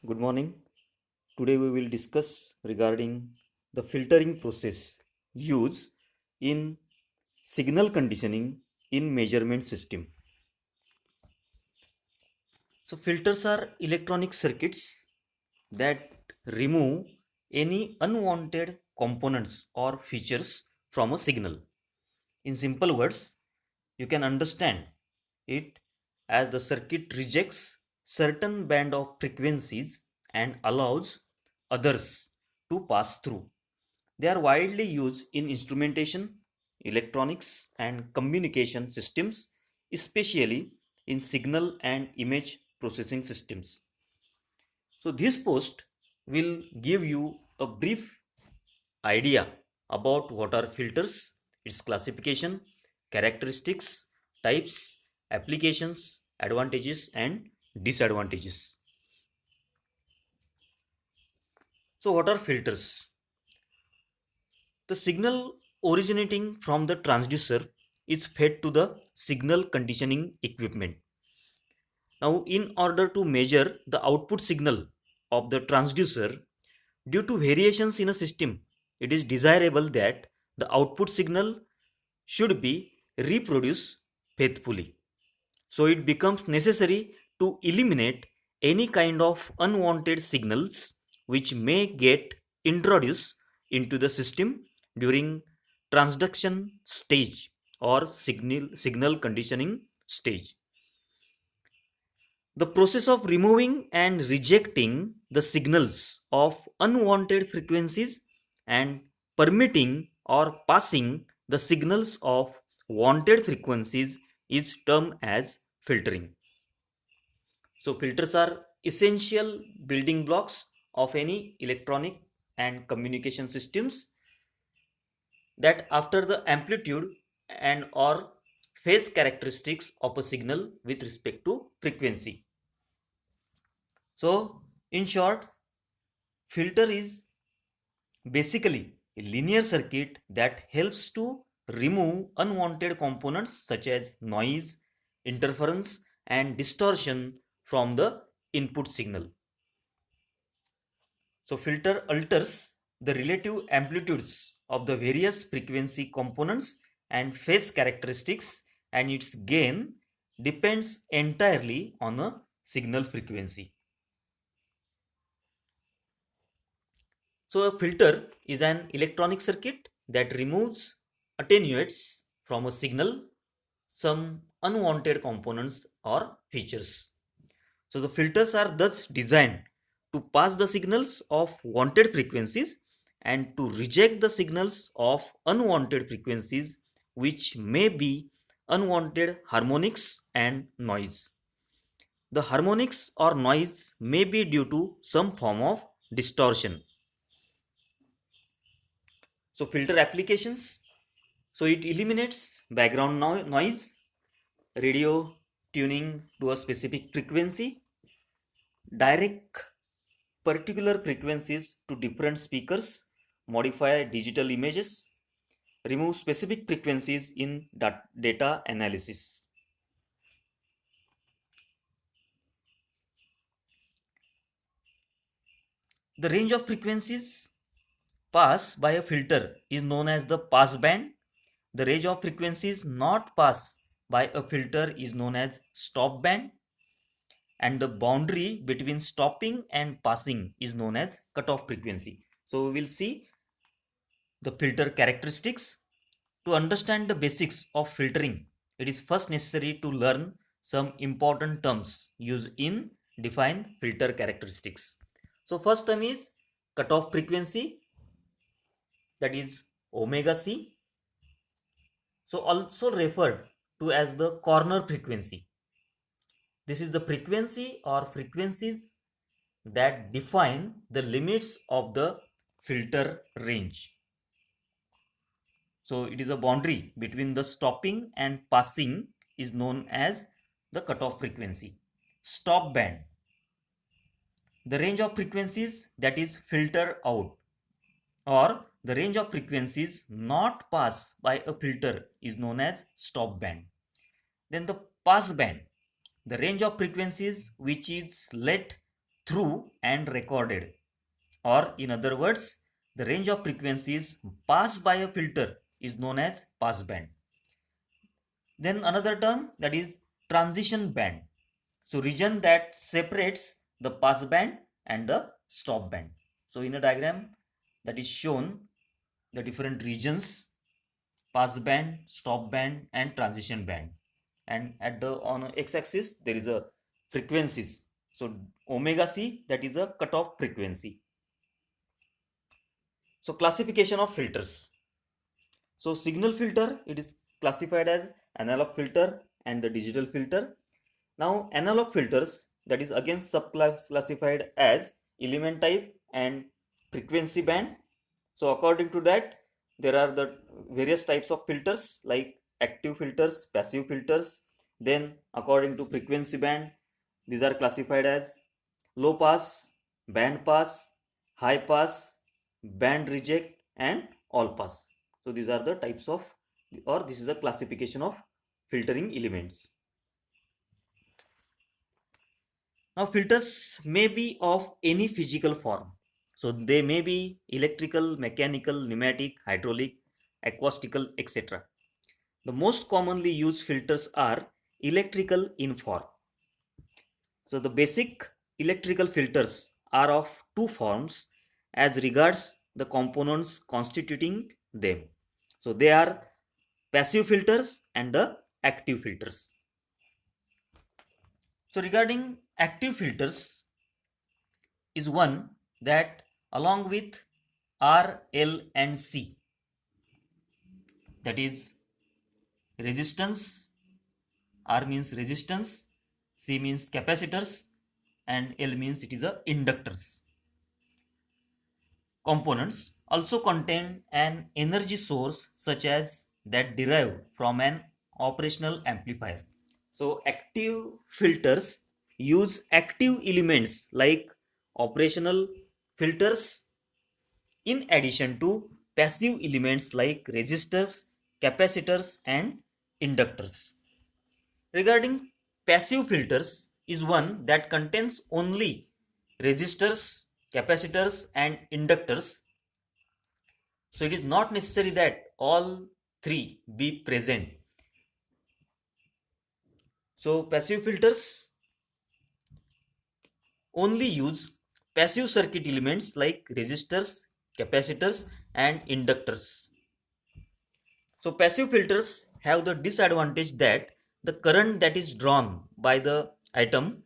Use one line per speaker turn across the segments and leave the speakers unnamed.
Good morning. Today we will discuss regarding the filtering process used in signal conditioning in measurement system. So filters are electronic circuits that remove any unwanted components or features from a signal. In simple words, you can understand it as the circuit rejects certain band of frequencies and allows others to pass through. They are widely used in instrumentation, electronics, and communication systems, especially in signal and image processing systems. So, this post will give you a brief idea about what are filters, its classification, characteristics, types, applications, advantages, and disadvantages. So, what are filters? The signal originating from the transducer is fed to the signal conditioning equipment. Now, in order to measure the output signal of the transducer, due to variations in a system, it is desirable that the output signal should be reproduced faithfully. So, it becomes necessary to eliminate any kind of unwanted signals which may get introduced into the system during transduction stage or signal conditioning stage. The process of removing and rejecting the signals of unwanted frequencies and permitting or passing the signals of wanted frequencies is termed as filtering. So, filters are essential building blocks of any electronic and communication systems that after the amplitude and or phase characteristics of a signal with respect to frequency. So, in short, filter is basically a linear circuit that helps to remove unwanted components such as noise, interference, and distortion from the input signal. So, filter alters the relative amplitudes of the various frequency components and phase characteristics, and its gain depends entirely on a signal frequency. So, a filter is an electronic circuit that removes, attenuates from a signal some unwanted components or features. So, the filters are thus designed to pass the signals of wanted frequencies and to reject the signals of unwanted frequencies, which may be unwanted harmonics and noise. The harmonics or noise may be due to some form of distortion. So, filter applications. So, it eliminates background noise, radio tuning to a specific frequency, direct particular frequencies to different speakers, modify digital images, remove specific frequencies in data analysis. The range of frequencies passed by a filter is known as the pass band. The range of frequencies not passed by a filter is known as stop band, and the boundary between stopping and passing is known as cutoff frequency. So we will see the filter characteristics. To understand the basics of filtering, it is first necessary to learn some important terms used in define filter characteristics. So first term is cutoff frequency, that is omega c, so also referred to as the corner frequency. This is the frequency or frequencies that define the limits of the filter range. So it is a boundary between the stopping and passing is known as the cutoff frequency. Stop band, the range of frequencies that is filter out, or the range of frequencies not passed by a filter is known as stop band. Then the pass band, the range of frequencies which is let through and recorded, or in other words, the range of frequencies passed by a filter is known as passband. Then another term, that is transition band. So region that separates the passband and the stop band. So in a diagram that is shown the different regions: pass band, stop band, and transition band. And at the on x-axis there is a frequencies. So omega c, that is a cutoff frequency. So classification of filters. So signal filter, it is classified as analog filter and the digital filter. Now analog filters, that is again sub-classified as element type and frequency band. So according to that, there are the various types of filters like active filters, passive filters. Then according to frequency band, these are classified as low pass, band pass, high pass, band reject, and all pass. So these are the types of, or this is a classification of filtering elements. Now filters may be of any physical form. So they may be electrical, mechanical, pneumatic, hydraulic, acoustical, etc. The most commonly used filters are electrical in form. So the basic electrical filters are of two forms as regards the components constituting them. So they are passive filters and the active filters. So regarding active filters is one that along with R, L and C, that is resistance, R means resistance, C means capacitors, and L means it is a inductors. Components also contain an energy source such as that derived from an operational amplifier. So active filters use active elements like operational filters in addition to passive elements like resistors, capacitors and inductors. Regarding passive filters is one that contains only resistors, capacitors and inductors. So it is not necessary that all three be present. So passive filters only use passive circuit elements like resistors, capacitors and inductors. So passive filters have the disadvantage that the current that is drawn by the atom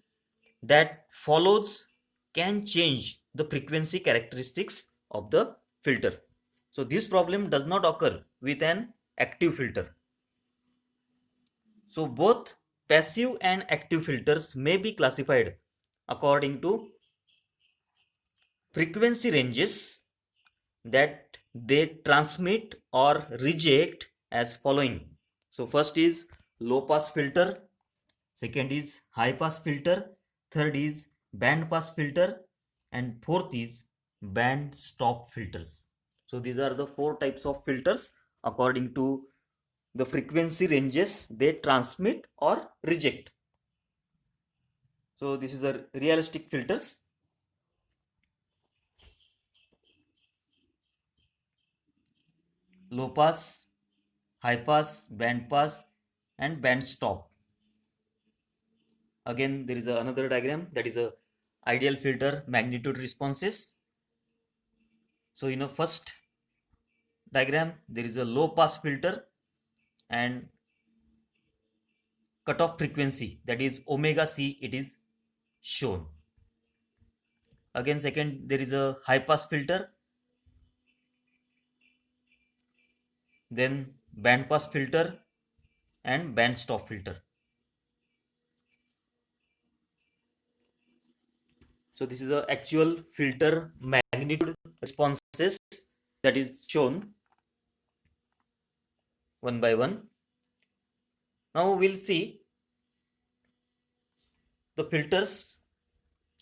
that follows can change the frequency characteristics of the filter. So this problem does not occur with an active filter. So both passive and active filters may be classified according to frequency ranges that they transmit or reject as following. So first is low pass filter, second is high pass filter, third is band pass filter, and fourth is band stop filters. So these are the four types of filters according to the frequency ranges they transmit or reject. So this is a realistic filters. Low pass, high pass, band pass and band stop. Again there is another diagram, that is a ideal filter magnitude responses. So in a first diagram there is a low pass filter and cutoff frequency, that is omega c, it is shown. Again second there is a high pass filter, then band pass filter and band stop filter. So this is a actual filter magnitude responses that is shown one by one. Now we'll see the filters.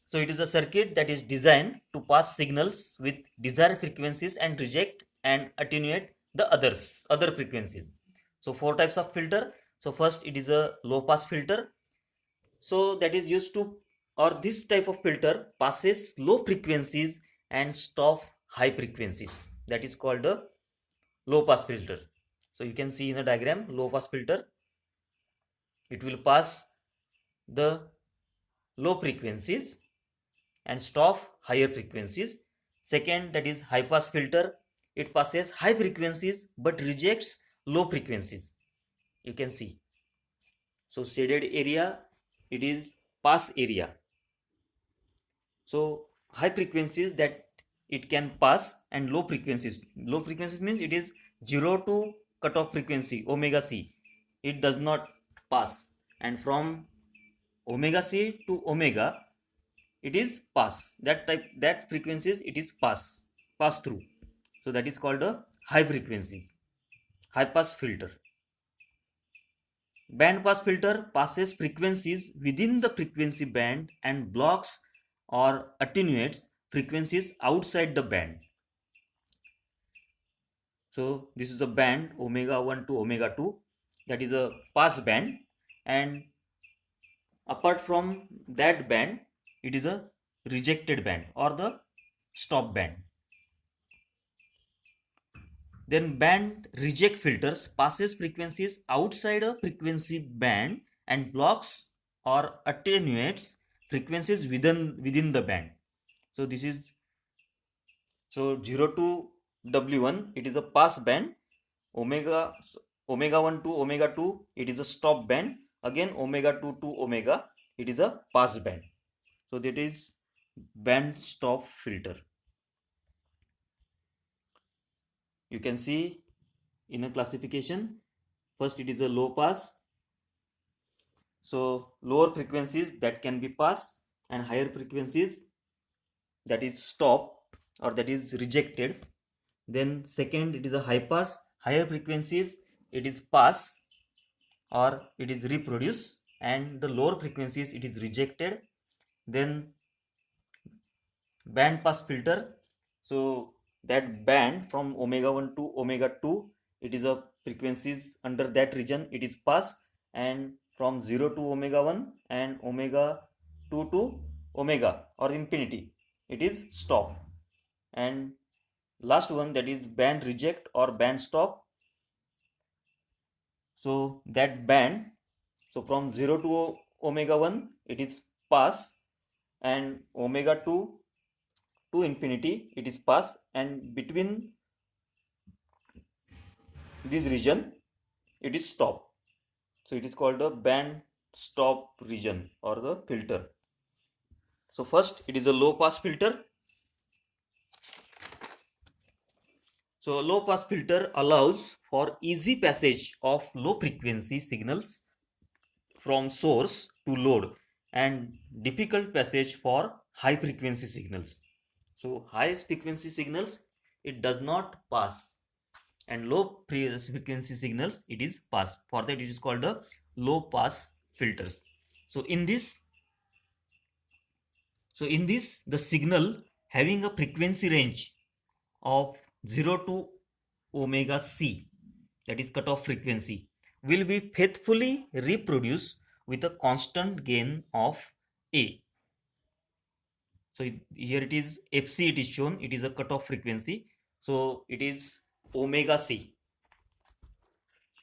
So it is a circuit that is designed to pass signals with desired frequencies and reject and attenuate the other frequencies. So four types of filter. So first it is a low pass filter. So that is used to or this type of filter passes low frequencies and stop high frequencies. That is called a low pass filter. So you can see in the diagram, low pass filter, it will pass the low frequencies and stop higher frequencies. Second, that is high pass filter, it passes high frequencies but rejects low frequencies. You can see, so shaded area, it is pass area. So high frequencies that it can pass, and low frequencies means it is 0 to cutoff frequency omega c, it does not pass, and from omega c to omega it is pass, that frequencies it is pass through. So that is called a high frequencies, high pass filter. Band pass filter passes frequencies within the frequency band and blocks or attenuates frequencies outside the band. So this is a band omega 1 to omega 2, that is a pass band, and apart from that band it is a rejected band or the stop band. Then band reject filters passes frequencies outside a frequency band and blocks or attenuates frequencies within the band. So this is, so 0 to W1 it is a pass band, omega 1 to omega 2 it is a stop band, again omega 2 to omega it is a pass band. So that is band stop filter. You can see in a classification, first it is a low pass, so lower frequencies that can be pass, and higher frequencies that is stop or that is rejected. Then second it is a high pass, higher frequencies it is pass or it is reproduce, and the lower frequencies it is rejected. Then band pass filter, so that band from omega 1 to omega 2 it is a frequencies under that region it is pass, and from 0 to omega 1 and omega 2 to omega or infinity it is stop, and last one that is band reject or band stop. So that band, so from 0 to omega 1 it is pass, and omega 2 to infinity it is pass, and between this region it is stop. So it is called a band stop region or the filter. So first it is a low pass filter. So low pass filter allows for easy passage of low frequency signals from source to load and difficult passage for high frequency signals. So high frequency signals it does not pass, and low frequency signals it is pass. For that it is called a low pass filters. So in this the signal having a frequency range of 0 to omega c, that is cutoff frequency, will be faithfully reproduced with a constant gain of A. So here it is Fc, it is shown, it is a cutoff frequency, so it is omega c.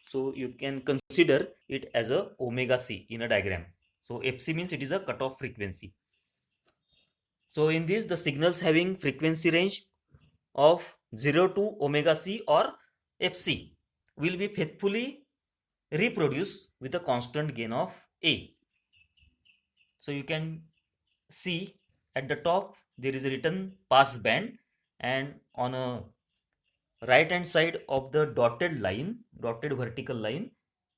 So you can consider it as a omega c in a diagram. So Fc means it is a cutoff frequency. So in this the signals having frequency range of 0 to omega c or Fc will be faithfully reproduced with a constant gain of A. So you can see at the top there is a written pass band, and on a right hand side of the dotted vertical line,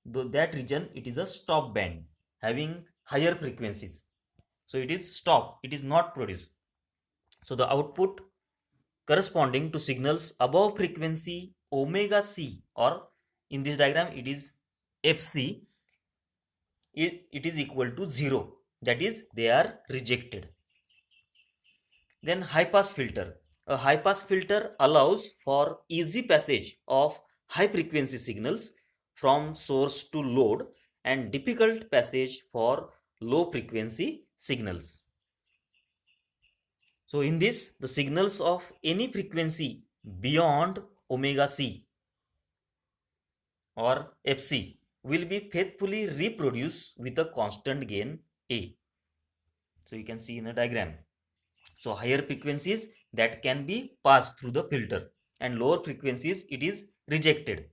that region it is a stop band having higher frequencies. So it is stop, it is not produced. So the output corresponding to signals above frequency omega c, or in this diagram it is Fc, it is equal to 0, that is they are rejected. Then high pass filter. A high pass filter allows for easy passage of high frequency signals from source to load and difficult passage for low frequency signals. So in this, the signals of any frequency beyond omega c or fc will be faithfully reproduced with a constant gain a. So you can see in a diagram. So higher frequencies that can be passed through the filter, and lower frequencies it is rejected.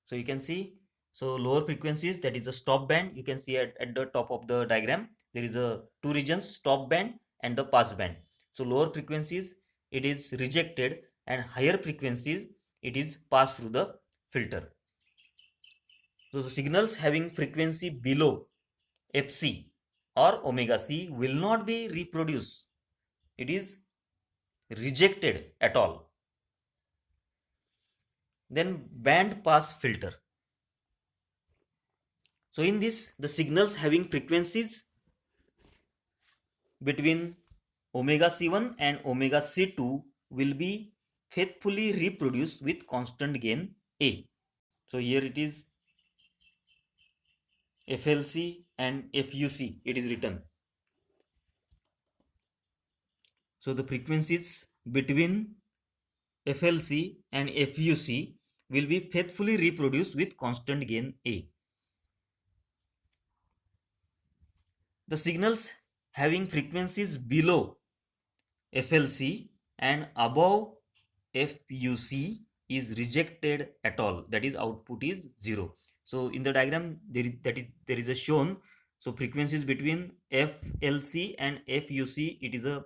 So you can see, so lower frequencies, that is a stop band. You can see at the top of the diagram there is a two regions, stop band and the pass band. So lower frequencies it is rejected, and higher frequencies it is passed through the filter. So the signals having frequency below fc or omega c will not be reproduced. It is rejected at all. Then band pass filter. So in this, the signals having frequencies between omega c1 and omega c2 will be faithfully reproduced with constant gain a. So here it is FLC and FUC it is written. So the frequencies between FLC and FUC will be faithfully reproduced with constant gain a. The signals having frequencies below FLC and above FUC is rejected at all, that is output is 0. So in the diagram there is a shown, so frequencies between FLC and FUC it is a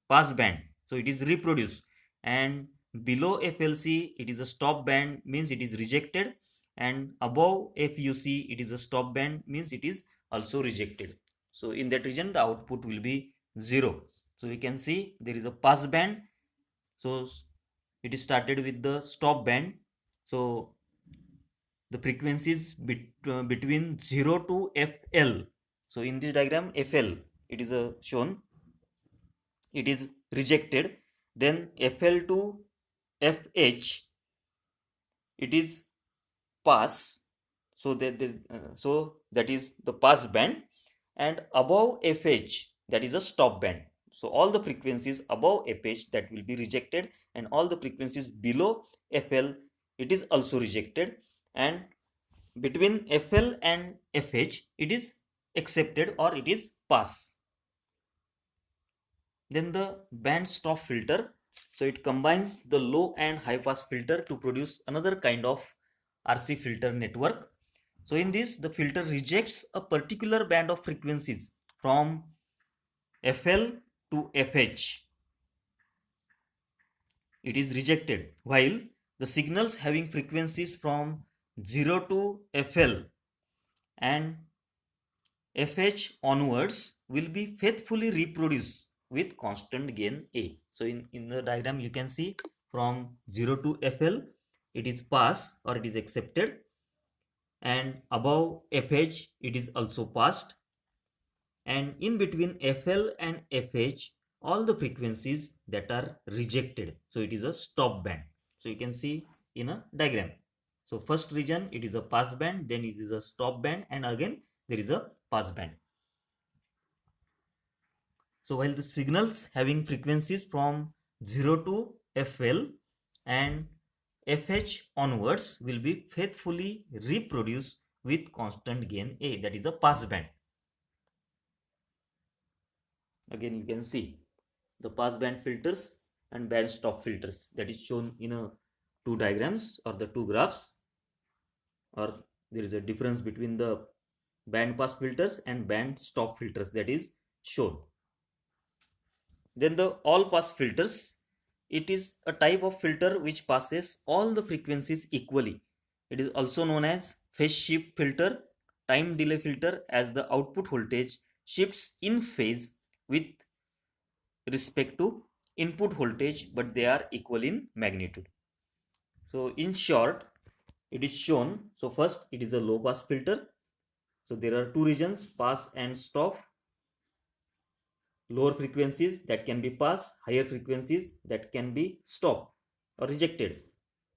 pass band, so it is reproduced, and below FLC it is a stop band, means it is rejected, and above FUC it is a stop band, means it is also rejected. So in that region the output will be 0. So we can see there is a pass band, so it is started with the stop band. So the frequencies between 0 to FL. So in this diagram FL it is shown, it is rejected. Then FL to FH it is pass, so that is the pass band, and above FH that is a stop band. So all the frequencies above FH that will be rejected, and all the frequencies below FL it is also rejected, and between FL and FH it is accepted or it is pass. Then the band stop filter, so it combines the low and high pass filter to produce another kind of RC filter network. So in this, the filter rejects a particular band of frequencies from FL to FH. It is rejected, while the signals having frequencies from 0 to FL and FH onwards will be faithfully reproduced with constant gain A. So in the diagram you can see from 0 to FL it is pass or it is accepted, and above FH it is also passed, and in between FL and FH all the frequencies that are rejected, so it is a stop band. So you can see in a diagram, so first region it is a pass band, then it is a stop band, and again there is a pass band. So while the signals having frequencies from 0 to FL and FH onwards will be faithfully reproduced with constant gain A, that is a pass band. Again you can see the pass band filters and band stop filters, that is shown in a two diagrams or the two graphs, or there is a difference between the band pass filters and band stop filters that is shown. Then the all pass filters, it is a type of filter which passes all the frequencies equally. It is also known as phase shift filter, time delay filter, as the output voltage shifts in phase with respect to input voltage, but they are equal in magnitude. So in short, it is shown. So first it is a low pass filter. So there are two regions, pass and stop. Lower frequencies that can be passed, higher frequencies that can be stopped or rejected.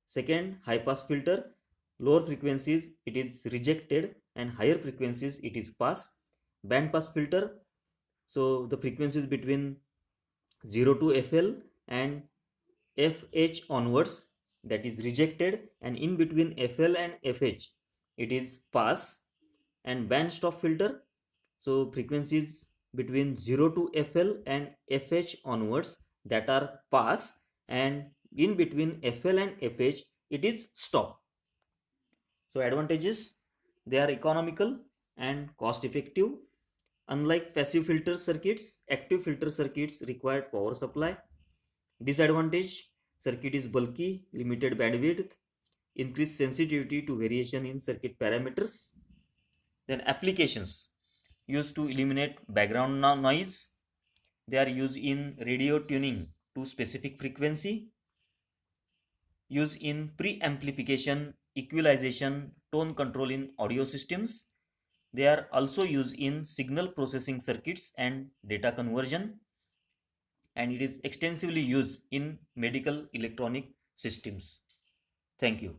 Second, high pass filter, lower frequencies it is rejected and higher frequencies it is passed. Band pass filter, so the frequencies between 0 to FL and FH onwards, that is rejected, and in between FL and FH it is pass. And band stop filter, so frequencies between 0 to FL and FH onwards, that are pass, and in between FL and FH it is stop. So advantages, they are economical and cost effective. Unlike passive filter circuits, active filter circuits require power supply. Disadvantage, circuit is bulky, limited bandwidth, increased sensitivity to variation in circuit parameters. Then applications, used to eliminate background noise. They are used in radio tuning to specific frequency, used in pre-amplification, equalization, tone control in audio systems. They are also used in signal processing circuits and data conversion, and it is extensively used in medical electronic systems. Thank you.